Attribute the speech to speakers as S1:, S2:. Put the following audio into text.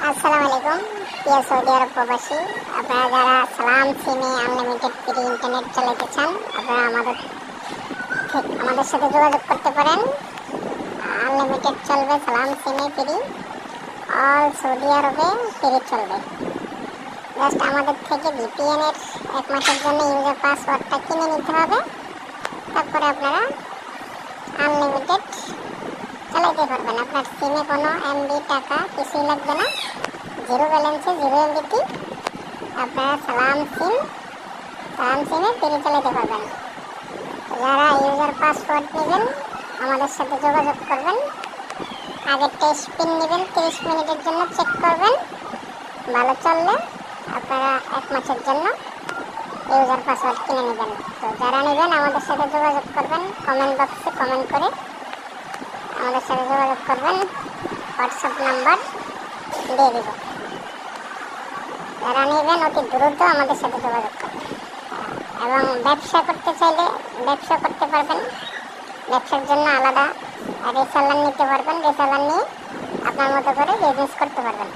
S1: আসসালামু আলাইকুম প্রিয় সৌদি আরব প্রবাসী। আপনারা যারা সালাম সিমে আনলিমিটেড ফ্রি ইন্টারনেট চালাতে চান, আপনারা আমাদের সাথে যোগাযোগ করতে পারেন। আনলিমিটেড চলবে সালাম সিমে ফ্রি, অল সৌদি আরবে ফ্রি চলবে। জাস্ট আমাদের থেকে ভিপিএন এর 1 মাসের জন্য ইউজার পাসওয়ার্ডটা কিনে নিতে হবে। তারপরে আপনারা আনলিমিটেড চালাতে পারবেন। আপনার সিমে কোনো এমবি টাকা কিছুই লাগবে না, জিরো ব্যালেন্সে 0 এমবিতে আপনারা সালাম সিমে ফ্রি চালাতে পারবেন। যারা ইউজার পাসওয়ার্ড নেবেন আমাদের সাথে যোগাযোগ করবেন। আগে টেস্ট পিন নেবেন, 30 মিনিটের জন্য চেক করবেন। ভালো চললে আপনারা 1 মাসের জন্য ইউজার পাসওয়ার্ড কিনে নেবেন। তো যারা নেবেন আমাদের সাথে যোগাযোগ করবেন, কমেন্ট বক্সে কমেন্ট করে আমাদের সাথে যোগাযোগ করবেন। হোয়াটসঅ্যাপ নাম্বার দিয়ে দিব। যারা নেবেন অতি দ্রুত আমাদের সাথে যোগাযোগ করবেন। এবং ব্যবসা করতে চাইলে ব্যবসা করতে পারবেন। ব্যবসার জন্য আলাদা রিসেলার নিতে পারবেন। রিসেলার নিয়ে আপনার মতো করে বিজনেস করতে পারবেন।